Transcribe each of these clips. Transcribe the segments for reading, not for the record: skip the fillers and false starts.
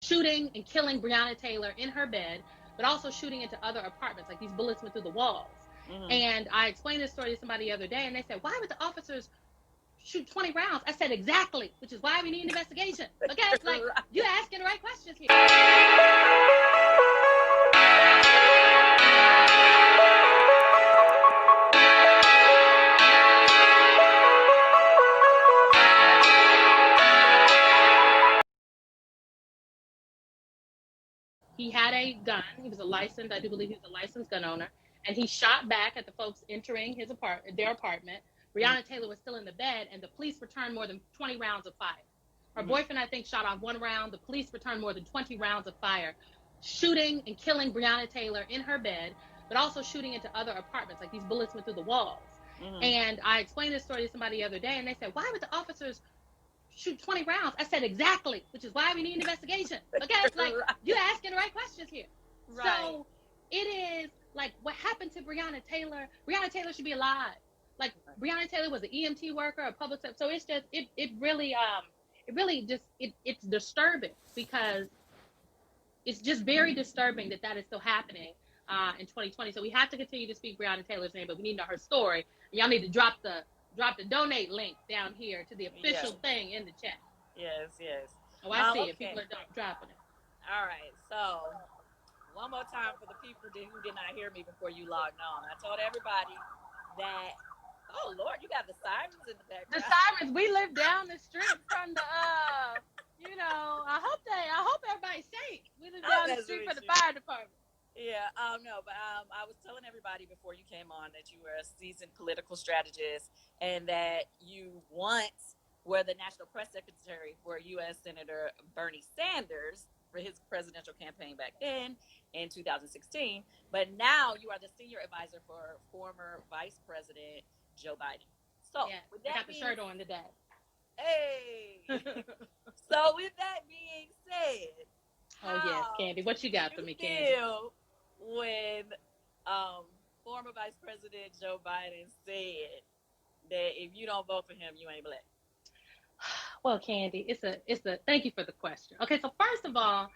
shooting and killing Breonna Taylor in her bed, but also shooting into other apartments. Like these bullets went through the walls. Mm-hmm. And I explained this story to somebody the other day, and they said, "Why would the officers shoot 20 rounds?" I said, "Exactly, which is why we need an investigation." Okay, like you're asking the right questions here. He had a gun. He was a licensed, I do believe he was a licensed gun owner, and he shot back at the folks entering their apartment. Breonna Taylor was still in the bed, and the police returned more than 20 rounds of fire. Her boyfriend, I think, shot off one round. The police returned more than 20 rounds of fire, shooting and killing Breonna Taylor in her bed, but also shooting into other apartments. Like these bullets went through the walls. Mm-hmm. And I explained this story to somebody the other day, and they said, "Why would the officers shoot 20 rounds?" I said, "Exactly, which is why we need an investigation." Okay, like you're asking the right questions here. Right. So it is like what happened to Breonna Taylor. Breonna Taylor should be alive. Like Breonna Taylor was an EMT worker, a public sector. So it's just it really just it's disturbing because it's just very disturbing that is still happening in 2020. So we have to continue to speak Breonna Taylor's name, but we need to know her story. And y'all need to drop the donate link down here to the official thing in the chat. Yes. Oh, I see it. People are dropping it. All right. So one more time for the people who did not hear me before you logged on. I told everybody that. Oh Lord, you got the sirens in the background. The sirens. We live down the street from the. I hope everybody's safe. We live down the street from the fire department. Yeah, no, but I was telling everybody before you came on that you were a seasoned political strategist and that you once were the national press secretary for U.S. Senator Bernie Sanders for his presidential campaign back then in 2016. But now you are the senior advisor for former Vice President Joe Biden. So, with that I got the shirt on today. Hey! So, with that being said, oh yes, Kandi, what you got for me, Kandi? When former Vice President Joe Biden said that if you don't vote for him, you ain't black? Well, Kandi, it's a thank you for the question. Okay, so first of all,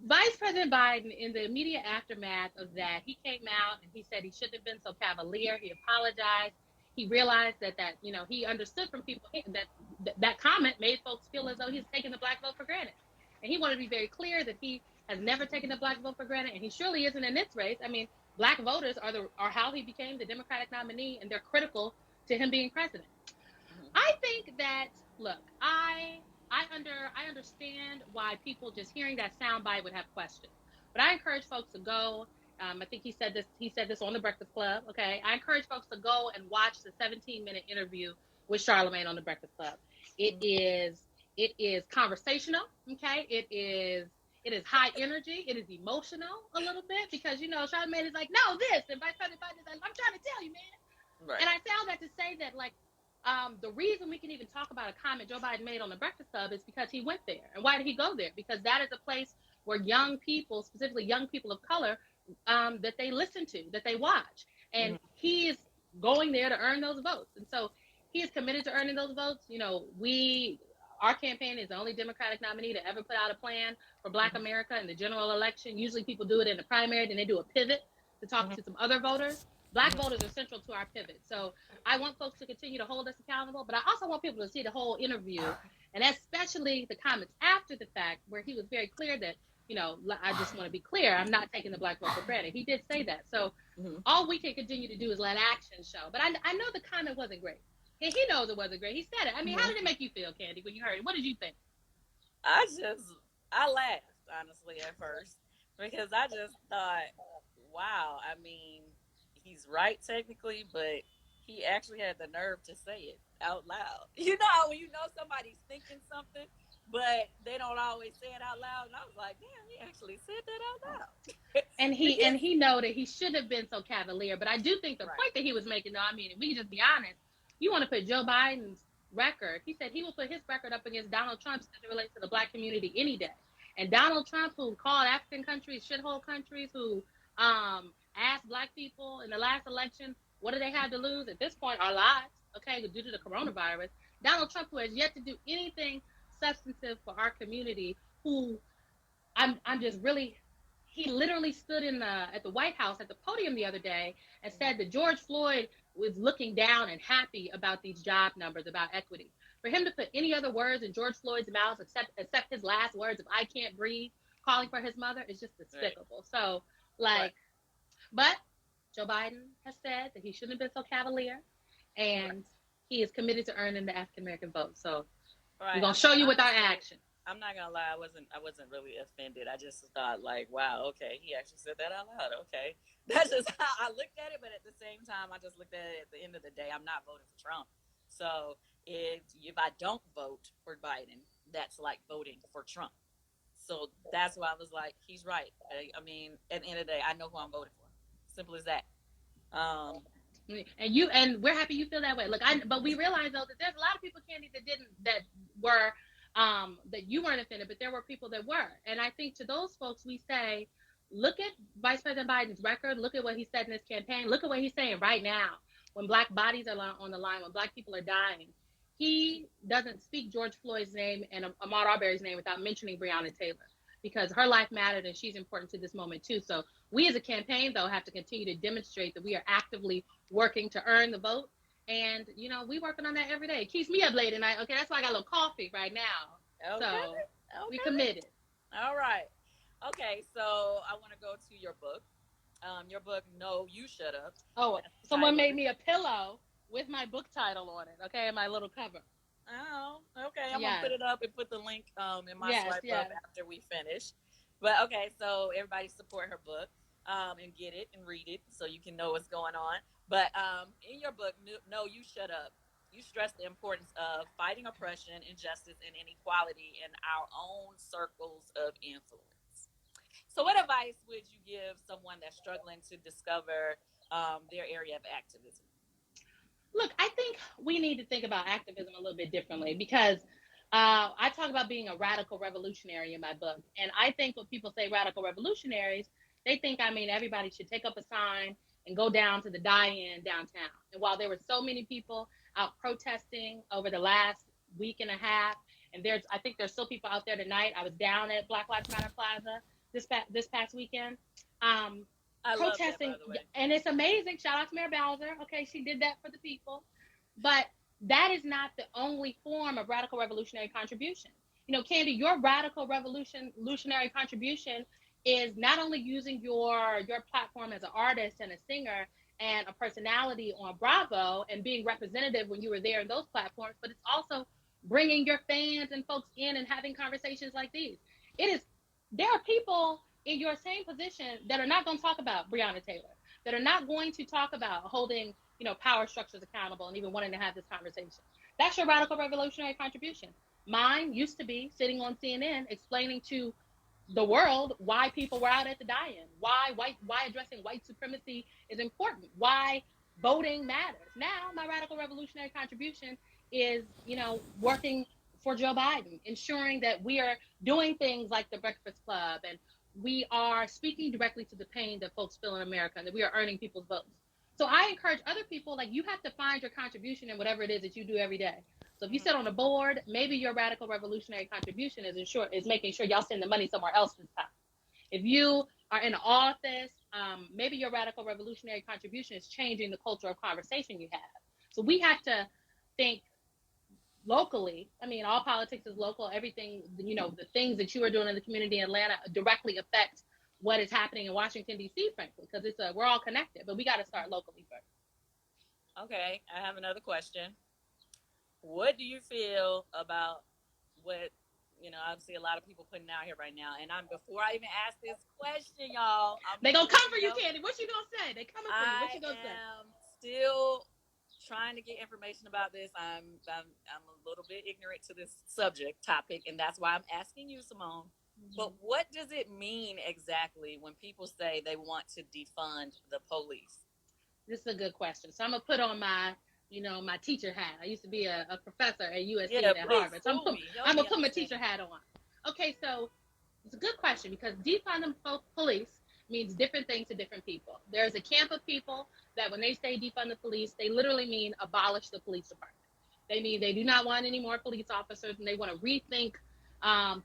Vice President Biden, in the immediate aftermath of that, he came out and he said he shouldn't have been so cavalier. He apologized. He realized that he understood from people that comment made folks feel as though he's taking the black vote for granted. And he wanted to be very clear that he has never taken the black vote for granted, and he surely isn't in this race. I mean, black voters are how he became the Democratic nominee, and they're critical to him being president. Mm-hmm. I think that, look, I understand why people just hearing that soundbite would have questions, but I encourage folks to go. I think he said this on the Breakfast Club. Okay, I encourage folks to go and watch the 17-minute interview with Charlamagne on the Breakfast Club. It is conversational. Okay, it is high energy. It is emotional a little bit because Charlamagne is like, no, this, and Vice President Biden is like, I'm trying to tell you, man. Right. And I say all that to say that, like, the reason we can even talk about a comment Joe Biden made on the Breakfast Club is because he went there. And why did he go there? Because that is a place where young people, specifically young people of color, that they listen to, that they watch. And he is going there to earn those votes. And so he is committed to earning those votes. Our campaign is the only Democratic nominee to ever put out a plan for Black America in the general election. Usually people do it in the primary, then they do a pivot to talk to some other voters. Black voters are central to our pivot. So I want folks to continue to hold us accountable, but I also want people to see the whole interview, and especially the comments after the fact where he was very clear that, I just want to be clear, I'm not taking the black vote for granted. He did say that. So all we can continue to do is let action show. But I know the comment wasn't great. And he knows it wasn't great. He said it. I mean, how did it make you feel, Kandi, when you heard it? What did you think? I laughed, honestly, at first, because I just thought, wow, I mean, he's right technically, but he actually had the nerve to say it out loud. You know, when you know somebody's thinking something, but they don't always say it out loud. And I was like, damn, he actually said that out loud. and he know that he shouldn't have been so cavalier. But I do think the point that he was making, though, I mean, if we can just be honest, you want to put Joe Biden's record. He said he will put his record up against Donald Trump's as it relates to the black community any day. And Donald Trump, who called African countries shithole countries, who asked black people in the last election, what do they have to lose? At this point, our lives, okay, due to the coronavirus. Donald Trump, who has yet to do anything substantive for our community, who I'm just really. He literally stood in the at the White House at the podium the other day and said that George Floyd was looking down and happy about these job numbers, about equity. For him to put any other words in George Floyd's mouth except his last words of "I can't breathe," calling for his mother, is just Right. despicable. So, Right. like, but Joe Biden has said that he shouldn't have been so cavalier, Right. and he is committed to earning the African American vote. So we're Right. gonna I show mean, you with our honestly, actions. I'm not gonna lie. I wasn't really offended. I just thought like, wow, okay, he actually said that out loud. Okay, that's just how I looked at it. But at the same time, I just looked at it. At the end of the day, I'm not voting for Trump. So if I don't vote for Biden, that's like voting for Trump. So that's why I was like, he's right. I mean, at the end of the day, I know who I'm voting for. Simple as that. Um, And we're happy you feel that way. Look, but we realize though that there's a lot of people, Candy, that were that you weren't offended, but there were people that were. And I think to those folks we say, look at Vice President Biden's record, look at what he said in his campaign, look at what he's saying right now when black bodies are on the line, when black people are dying. He doesn't speak George Floyd's name and Ahmaud Arbery's name without mentioning Breonna Taylor, because her life mattered and she's important to this moment too. So we as a campaign though have to continue to demonstrate that we are actively working to earn the vote. And we working on that every day. It keeps me up late at night. Okay, that's why I got a little coffee right now. okay, So we okay, committed. all right, okay. So I want to go to your book. No, you shut up. Oh, That's the someone title. made me a pillow with my book title on it. Okay, and my little cover. Oh, okay. I'm gonna put Yes, it up and put the link in my yes, swipe up yes. after we finish. But okay, so everybody support her book and get it and read it so you can know what's going on. But in your book, No, You Shut Up, you stress the importance of fighting oppression, injustice, and inequality in our own circles of influence. So, what advice would you give someone that's struggling to discover their area of activism? Look, I think we need to think about activism a little bit differently because I talk about being a radical revolutionary in my book. And I think when people say radical revolutionaries, they think, I mean, everybody should take up a sign and go down to the die-in downtown. And while there were so many people out protesting over the last week and a half, and I think there's still people out there tonight. I was down at Black Lives Matter Plaza this past weekend. Um, I love that, by Protesting, the way. and it's amazing. Shout out to Mayor Bowser. Okay, she did that for the people, but that is not the only form of radical revolutionary contribution. Candy, your radical revolutionary contribution is not only using your platform as an artist and a singer and a personality on Bravo and being representative when you were there in those platforms, but it's also bringing your fans and folks in and having conversations like these. It is There are people in your same position that are not going to talk about Breonna Taylor, that are not going to talk about holding, power structures accountable and even wanting to have this conversation. That's your radical revolutionary contribution. Mine used to be sitting on CNN explaining to the world why people were out at the die-in, why addressing white supremacy is important, why voting matters. Now, my radical revolutionary contribution is, working for Joe Biden, ensuring that we are doing things like the Breakfast Club and we are speaking directly to the pain that folks feel in America and that we are earning people's votes. So I encourage other people, like, you have to find your contribution in whatever it is that you do every day. So if you Mm-hmm. sit on a board, maybe your radical revolutionary contribution is making sure y'all send the money somewhere else this time. If you are in an office, maybe your radical revolutionary contribution is changing the culture of conversation you have. So we have to think locally. I mean, all politics is local. Everything, the things that you are doing in the community in Atlanta directly affect what is happening in Washington D.C. Frankly, because we're all connected. But we got to start locally first. Okay, I have another question. What do you feel about what I see a lot of people putting out here right now? And I'm before I even ask this question, y'all, I'm They just gonna come letting for you you, know Candy. What you gonna say? They coming for you. What I you gonna say? am still trying to get information about this. I'm a little bit ignorant to this subject topic, and that's why I'm asking you, Symone. But Mm-hmm. what does it mean exactly when people say they want to defund the police? This is a good question. So I'm gonna put on my teacher hat. I used to be a professor at USC Yeah, and at please Harvard. So school me. Help I'm me gonna put my understand. teacher hat on. Okay, so it's a good question because defund the police means different things to different people. There's a camp of people that when they say defund the police, they literally mean abolish the police department. They mean they do not want any more police officers and they want to rethink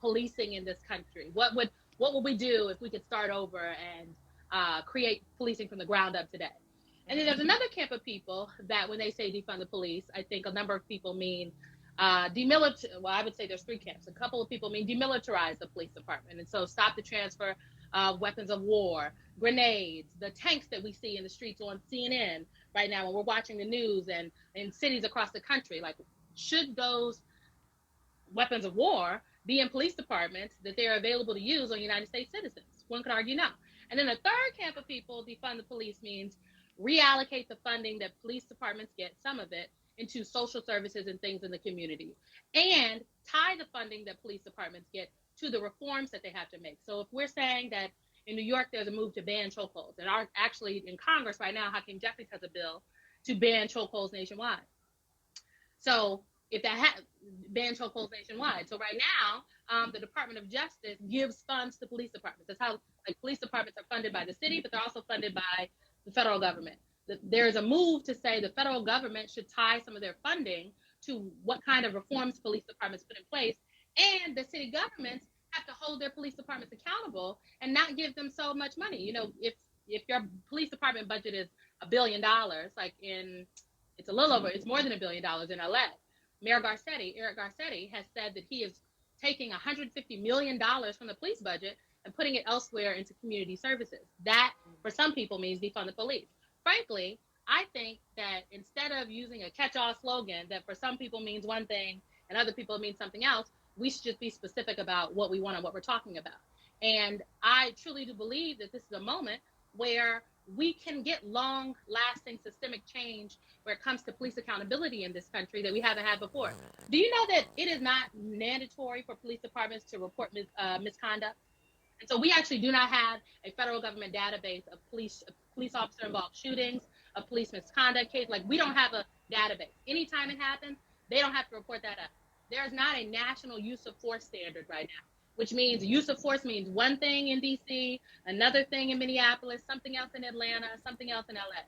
policing in this country. what would we do if we could start over and create policing from the ground up today? And then there's another camp of people that when they say defund the police, I think a number of people mean well, I would say there's three camps. A couple of people mean demilitarize the police department. And so stop the transfer of weapons of war, grenades, the tanks that we see in the streets on CNN right now when we're watching the news and in cities across the country. Like, should those weapons of war be in police departments that they're available to use on United States citizens? One could argue no. And then the third camp of people, defund the police, means reallocate the funding that police departments get, some of it, into social services and things in the community, and tie the funding that police departments get to the reforms that they have to make. So if we're saying that in New York there's a move to ban chokeholds, and actually in Congress right now, Hakeem Jeffries has a bill to ban chokeholds nationwide. So if that ban chokeholds nationwide. So right now, the Department of Justice gives funds to police departments. That's how, like, police departments are funded by the city, but they're also funded by the federal government. There's a move to say the federal government should tie some of their funding to what kind of reforms police departments put in place, and the city governments have to hold their police departments accountable and not give them so much money. You know, if your police department budget is $1 billion, like it's more than $1 billion in LA. Eric Garcetti, has said that he is taking $150 million from the police budget and putting it elsewhere into community services. That, for some people, means defund the police. Frankly, I think that instead of using a catch-all slogan that for some people means one thing and other people means something else, we should just be specific about what we want and what we're talking about. And I truly do believe that this is a moment where we can get long-lasting systemic change where it comes to police accountability in this country that we haven't had before. Do you know that it is not mandatory for police departments to report misconduct? And so we actually do not have a federal government database of police officer involved shootings, of police misconduct cases. Like, we don't have a database. Anytime it happens, they don't have to report that up. There's not a national use of force standard right now, which means use of force means one thing in DC, another thing in Minneapolis, something else in Atlanta, something else in LA.